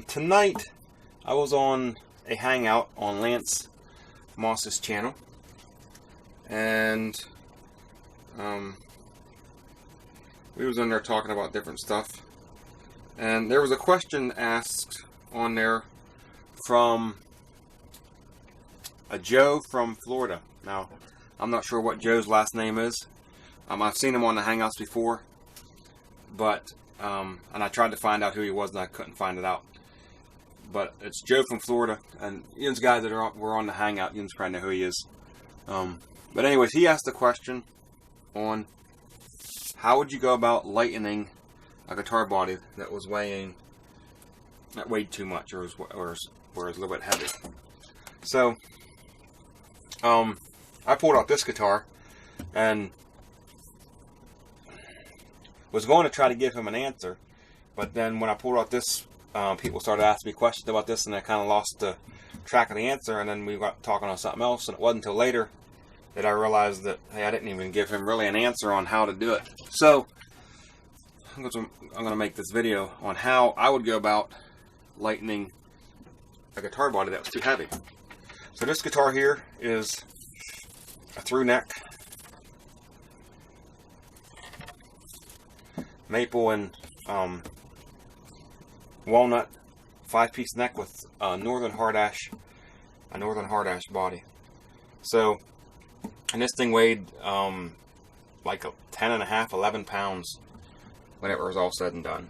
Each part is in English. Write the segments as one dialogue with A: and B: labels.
A: Tonight I was on a hangout on Lance Moss's channel, and we was in there talking about different stuff, and there was a question asked on there from a Joe from Florida. Now, I'm not sure what Joe's last name is. I've seen him on the hangouts before, but and I tried to find out who he was and I couldn't find it out. But it's Joe from Florida, and Ian's guys that were on the hangout, Ian's probably know who he is. But anyways, he asked a question on how would you go about lightening a guitar body that weighed too much or was a little bit heavy. So I pulled out this guitar and was going to try to give him an answer, but then when I pulled out this, people started asking me questions about this, and I kind of lost the track of the answer, and then we got talking on something else, and it wasn't until later that I realized that, hey, I didn't even give him really an answer on how to do it. So I'm going to make this video on how I would go about lightening a guitar body that was too heavy. So this guitar here is a through neck maple and walnut 5-piece neck with a northern hard ash body. So, and this thing weighed like 10.5, 11 pounds when it was all said and done.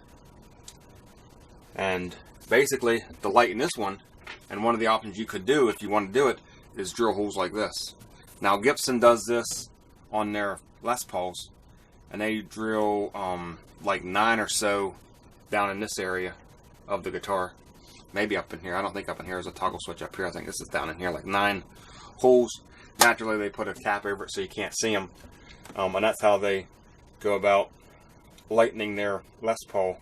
A: And basically, to lighten this one, and one of the options you could do if you want to do it, is drill holes like this. Now Gibson does this on their Les Pauls, and they drill like 9 or so down in this area of the guitar, maybe up in here. I don't think up in here is a toggle switch up here. I think this is down in here, like 9 holes. Naturally, they put a cap over it so you can't see them, and that's how they go about lightening their Les Paul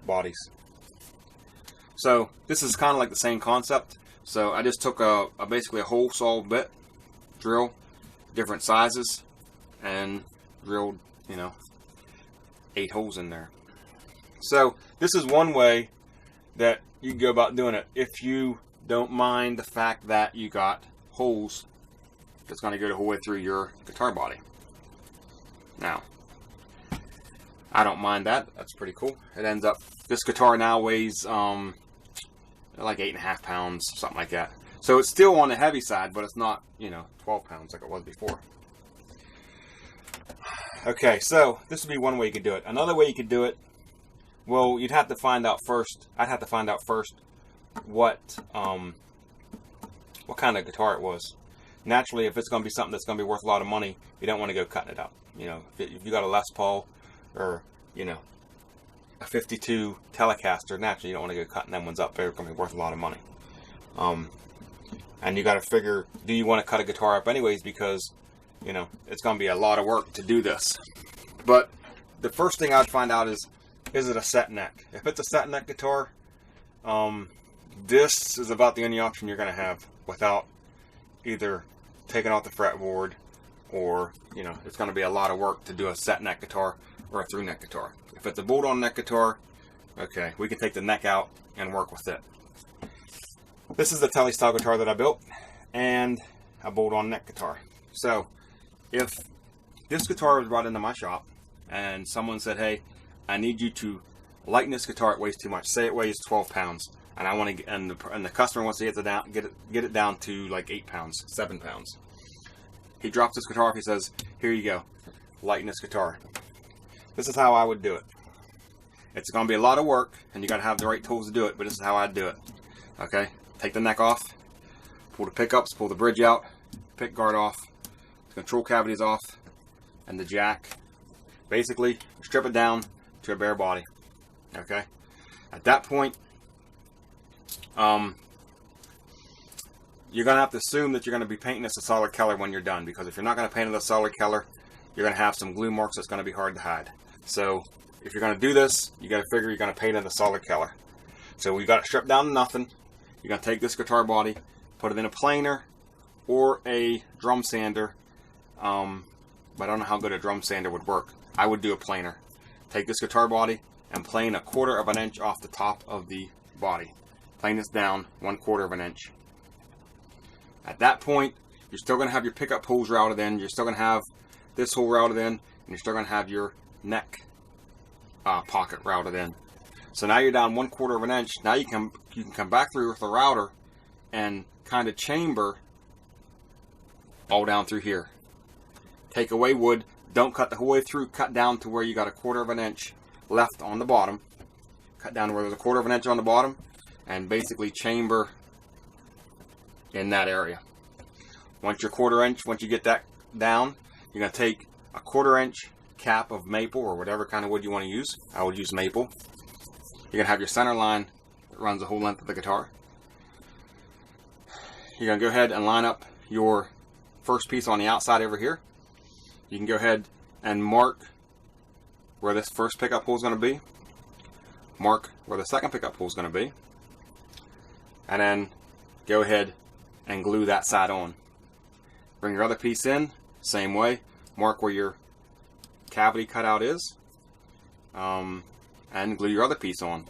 A: bodies. So this is kind of like the same concept. So I just took basically a hole saw bit drill, different sizes, and drilled 8 holes in there. So this is one way that you can go about doing it if you don't mind the fact that you got holes that's going to go the whole way through your guitar body. Now, I don't mind that. That's pretty cool. It ends up, this guitar now weighs like 8.5 pounds, something like that. So it's still on the heavy side, but it's not 12 pounds like it was before. Okay, so this would be one way you could do it. Another way you could do it, well, you'd have to find out first. I'd have to find out first what kind of guitar it was. Naturally, if it's going to be something that's going to be worth a lot of money, you don't want to go cutting it up. If you got a Les Paul or a 52 Telecaster, naturally you don't want to go cutting them ones up. They're going to be worth a lot of money. And you got to figure, do you want to cut a guitar up anyways? Because it's going to be a lot of work to do this. But the first thing I'd find out is it a set neck? If it's a set neck guitar, this is about the only option you're going to have without either taking off the fretboard or, it's going to be a lot of work to do a set neck guitar or a through neck guitar. If it's a bolt-on neck guitar, okay, we can take the neck out and work with it. This is the Tele style guitar that I built, and a bolt-on neck guitar. So, if this guitar was brought into my shop and someone said, hey, I need you to lighten this guitar, it weighs too much. Say it weighs 12 pounds, and I want to, and the customer wants to get it down to like 8 pounds, 7 pounds. He drops this guitar off. He says, "Here you go, lighten this guitar." This is how I would do it. It's going to be a lot of work, and you got to have the right tools to do it. But this is how I'd do it. Okay, take the neck off, pull the pickups, pull the bridge out, pick guard off, the control cavities off, and the jack. Basically, strip it down to a bare body. Okay. At that point, you're going to have to assume that you're going to be painting this a solid color when you're done, because if you're not going to paint it a solid color, you're going to have some glue marks that's going to be hard to hide. So if you're going to do this, you got to figure you're going to paint it a solid color. So we got it stripped down to nothing. You're going to take this guitar body, put it in a planer or a drum sander. But I don't know how good a drum sander would work. I would do a planer. Take this guitar body and plane 1/4 of an inch off the top of the body. Plane this down 1/4 of an inch. At that point, you're still going to have your pickup holes routed in. You're still going to have this hole routed in, and you're still going to have your neck pocket routed in. So now you're down 1/4 of an inch. Now you can come back through with the router and kind of chamber all down through here. Take away wood. Don't cut the whole way through. Cut down to where you got 1/4 of an inch left on the bottom. Cut down to where there's 1/4 of an inch on the bottom, and basically chamber in that area. Once you get that down, you're going to take 1/4 inch cap of maple or whatever kind of wood you want to use. I would use maple. You're going to have your center line that runs the whole length of the guitar. You're going to go ahead and line up your first piece on the outside over here. You can go ahead and mark where this first pickup hole is going to be. Mark where the second pickup hole is going to be. And then go ahead and glue that side on. Bring your other piece in, same way. Mark where your cavity cutout is. And glue your other piece on.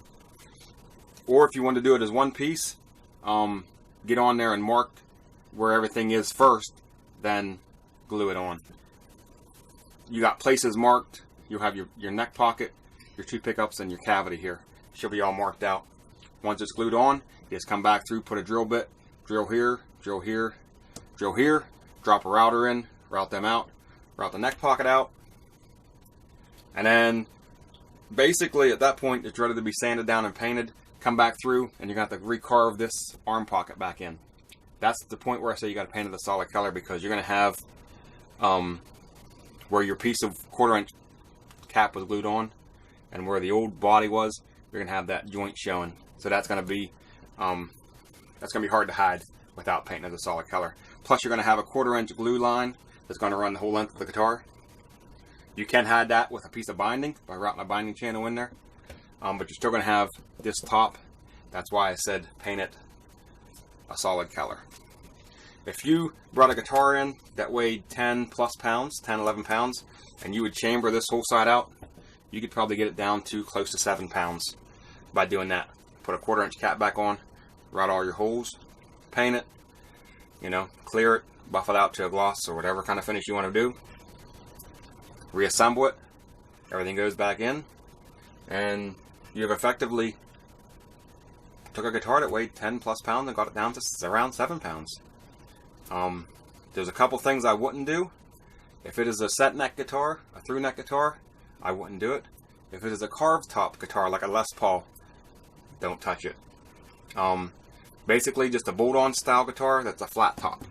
A: Or if you want to do it as one piece, get on there and mark where everything is first, then glue it on. You got places marked. You'll have your neck pocket, your 2 pickups, and your cavity here. Should be all marked out. Once it's glued on, you just come back through, put a drill bit, drill here, drill here, drill here, drop a router in, route them out, route the neck pocket out, and then basically at that point it's ready to be sanded down and painted. Come back through and you're going to have to recarve this arm pocket back in. That's the point where I say you got to paint it a solid color, because you're going to have where your piece of 1/4 inch cap was glued on and where the old body was, you're going to have that joint showing. So that's going to be hard to hide without painting it a solid color. Plus you're going to have a 1/4 inch glue line that's going to run the whole length of the guitar. You can hide that with a piece of binding by routing a binding channel in there. But you're still going to have this top. That's why I said paint it a solid color. If you brought a guitar in that weighed 10 plus pounds, 10, 11 pounds, and you would chamber this whole side out, you could probably get it down to close to 7 pounds by doing that. Put a 1/4 inch cap back on, route all your holes, paint it, clear it, buff it out to a gloss or whatever kind of finish you want to do. Reassemble it, everything goes back in, and you've effectively took a guitar that weighed 10 plus pounds and got it down to around 7 pounds. There's a couple things I wouldn't do. If it is a set neck guitar, a through neck guitar, I wouldn't do it. If it is a carved top guitar like a Les Paul, don't touch it. Basically just a bolt-on style guitar that's a flat top.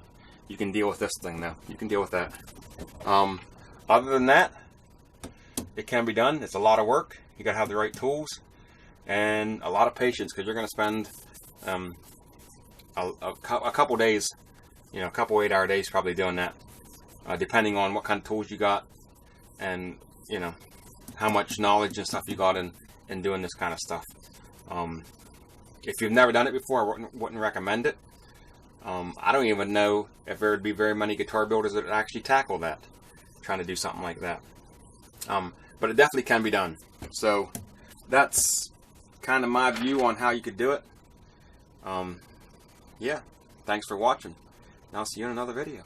A: You can deal with this thing though. You can deal with that. Other than that, it can be done. It's a lot of work. You gotta have the right tools and a lot of patience, because you're gonna spend a couple days, a couple 8-hour days probably doing that, depending on what kind of tools you got and how much knowledge and stuff you got in doing this kind of stuff. If you've never done it before, I wouldn't recommend it. I don't even know if there would be very many guitar builders that would actually tackle that, trying to do something like that. But it definitely can be done. So that's kind of my view on how you could do it. Yeah, thanks for watching. And I'll see you in another video.